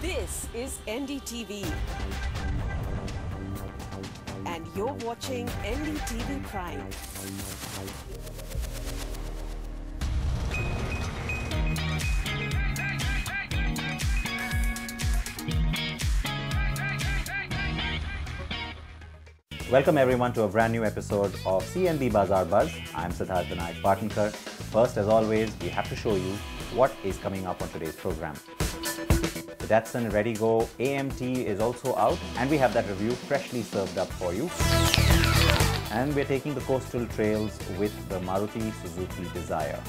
This is NDTV. And you're watching NDTV Prime. Welcome everyone to a brand new episode of CNB Bazaar Buzz. I'm Siddharth Vinayak Partnkar. First, as always, we have to show you what is coming up on today's program. The Datsun redi-GO AMT is also out, and we have that review freshly served up for you. And we're taking the coastal trails with the Maruti Suzuki Dzire.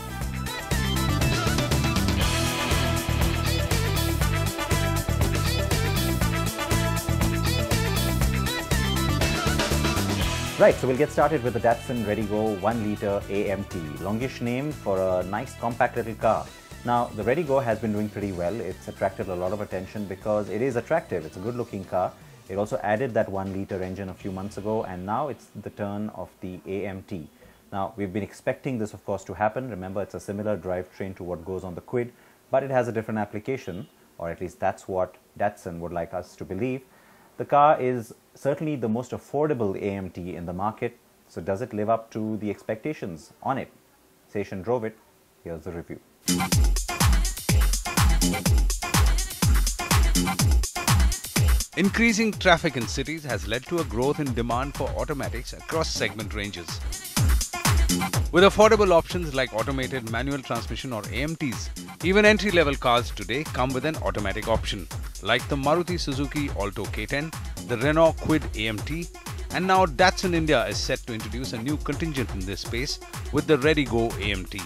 Right, so we'll get started with the Datsun redi-GO 1 litre AMT, longish name for a nice compact little car. Now, the redi-GO has been doing pretty well. It's attracted a lot of attention because it is attractive. It's a good looking car. It also added that 1 litre engine a few months ago, and now it's the turn of the AMT. Now, we've been expecting this, of course, to happen. Remember, it's a similar drivetrain to what goes on the Quid, but it has a different application, or at least that's what Datsun would like us to believe. The car is certainly the most affordable AMT in the market. So does it live up to the expectations on it? Seshan drove it. Here's the review. Increasing traffic in cities has led to a growth in demand for automatics across segment ranges. With affordable options like automated manual transmission or AMTs, even entry-level cars today come with an automatic option, like the Maruti Suzuki Alto K10, the Renault Kwid AMT, and now Datsun India is set to introduce a new contingent in this space with the redi-GO AMT.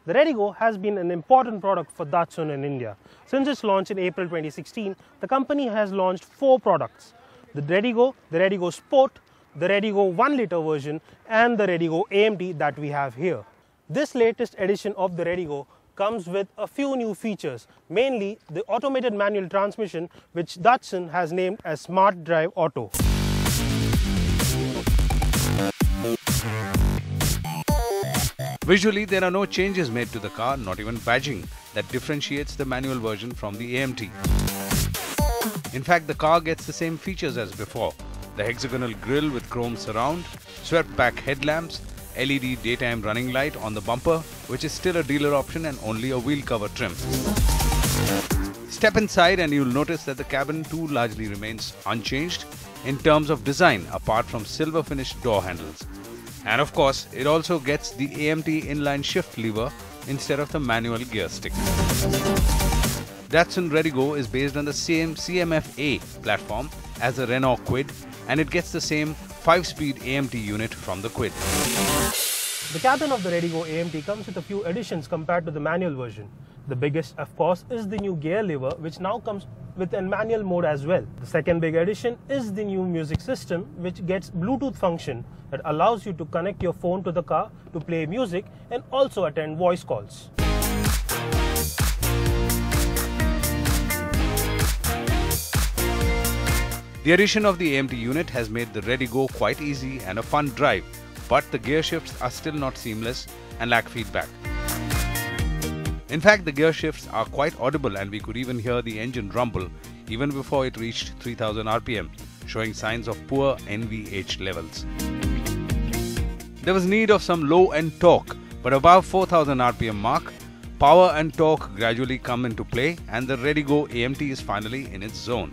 The redi-GO has been an important product for Datsun in India. Since its launch in April 2016, the company has launched 4 products: the redi-GO Sport, the redi-GO 1 litre version, and the redi-GO AMT that we have here. This latest edition of the redi-GO comes with a few new features, mainly the automated manual transmission, which Datsun has named as Smart Drive Auto. Visually, there are no changes made to the car, not even badging, that differentiates the manual version from the AMT. In fact, the car gets the same features as before: the hexagonal grille with chrome surround, swept-back headlamps, LED daytime running light on the bumper, which is still a dealer option and only a wheel cover trim. Step inside and you'll notice that the cabin too largely remains unchanged in terms of design, apart from silver finished door handles. And of course, it also gets the AMT inline shift lever instead of the manual gear stick. Datsun redi-GO is based on the same CMF-A platform as the Renault Kwid, and it gets the same 5-speed AMT unit from the Quid. The cabin of the redi-GO AMT comes with a few additions compared to the manual version. The biggest, of course, is the new gear lever, which now comes with a manual mode as well. The second big addition is the new music system, which gets Bluetooth function that allows you to connect your phone to the car to play music and also attend voice calls. The addition of the AMT unit has made the redi-GO quite easy and a fun drive, but the gear shifts are still not seamless and lack feedback. In fact, the gear shifts are quite audible, and we could even hear the engine rumble even before it reached 3000 RPM, showing signs of poor NVH levels. There was need of some low-end torque, but above 4000 RPM mark, power and torque gradually come into play, and the redi-GO AMT is finally in its zone.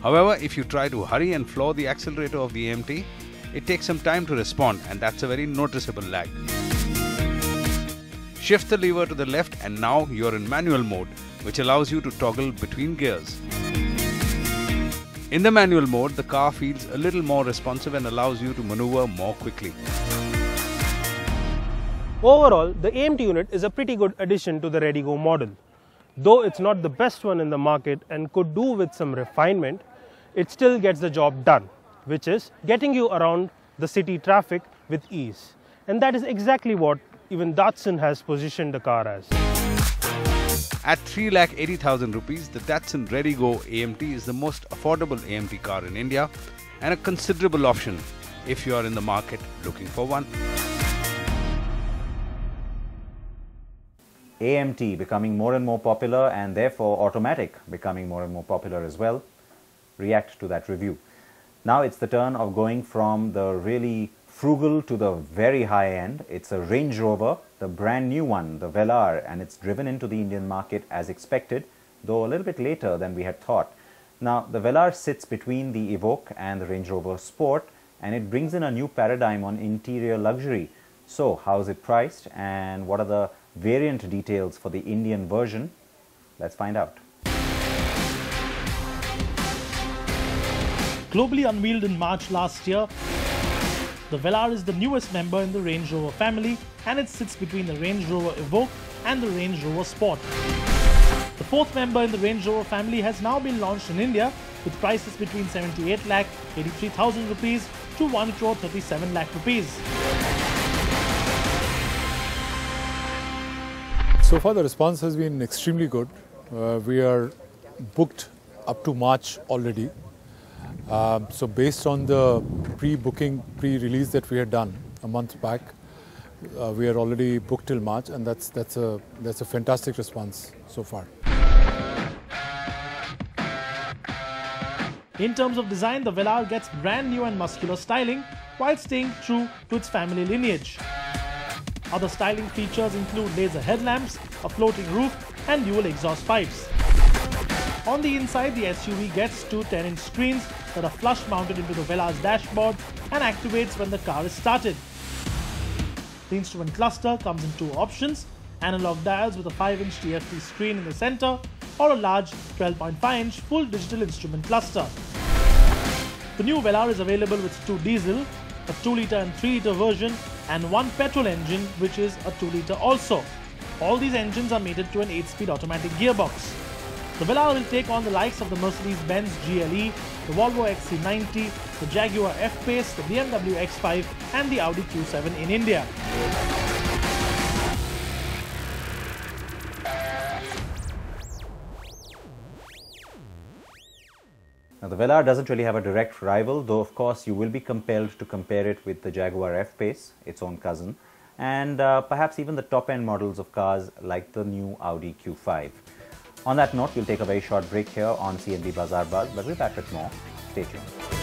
However, if you try to hurry and floor the accelerator of the AMT, it takes some time to respond, and that's a very noticeable lag. Shift the lever to the left and now you're in manual mode, which allows you to toggle between gears. In the manual mode, the car feels a little more responsive and allows you to maneuver more quickly. Overall, the AMT unit is a pretty good addition to the redi-GO model. Though it's not the best one in the market and could do with some refinement, it still gets the job done, which is getting you around the city traffic with ease. And that is exactly what even Datsun has positioned the car as. At 3,80,000 rupees, the Datsun redi-GO AMT is the most affordable AMT car in India and a considerable option if you are in the market looking for one. AMT becoming more and more popular, and therefore automatic becoming more and more popular as well. React to that review. Now it's the turn of going from the really frugal to the very high end. It's a Range Rover, the brand new one, the Velar, and it's driven into the Indian market as expected, though a little bit later than we had thought. Now the Velar sits between the Evoque and the Range Rover Sport, and it brings in a new paradigm on interior luxury. So how is it priced, and what are the variant details for the Indian version? Let's find out. Globally unveiled in March last year, the Velar is the newest member in the Range Rover family, and it sits between the Range Rover Evoque and the Range Rover Sport. The fourth member in the Range Rover family has now been launched in India with prices between 78 lakh 83,000 rupees to 1 crore 37 lakh rupees. So far the response has been extremely good. We are booked up to March already. So based on the pre-booking, pre-release that we had done a month back, we are already booked till March, and that's a fantastic response so far. In terms of design, the Velar gets brand new and muscular styling while staying true to its family lineage. Other styling features include laser headlamps, a floating roof, and dual exhaust pipes. On the inside, the SUV gets two 10-inch screens that are flush mounted into the Velar's dashboard and activates when the car is started. The instrument cluster comes in two options: analog dials with a 5-inch TFT screen in the center, or a large 12.5-inch full digital instrument cluster. The new Velar is available with two diesel, a 2-litre and 3-litre version, and one petrol engine, which is a 2-litre also. All these engines are mated to an 8-speed automatic gearbox. The Velar will take on the likes of the Mercedes-Benz GLE, the Volvo XC90, the Jaguar F-Pace, the BMW X5 and the Audi Q7 in India. Now the Velar doesn't really have a direct rival, though of course you will be compelled to compare it with the Jaguar F-Pace, its own cousin, and perhaps even the top-end models of cars like the new Audi Q5. On that note, we'll take a very short break here on CNB Bazaar Buzz, but we're back with more. Stay tuned.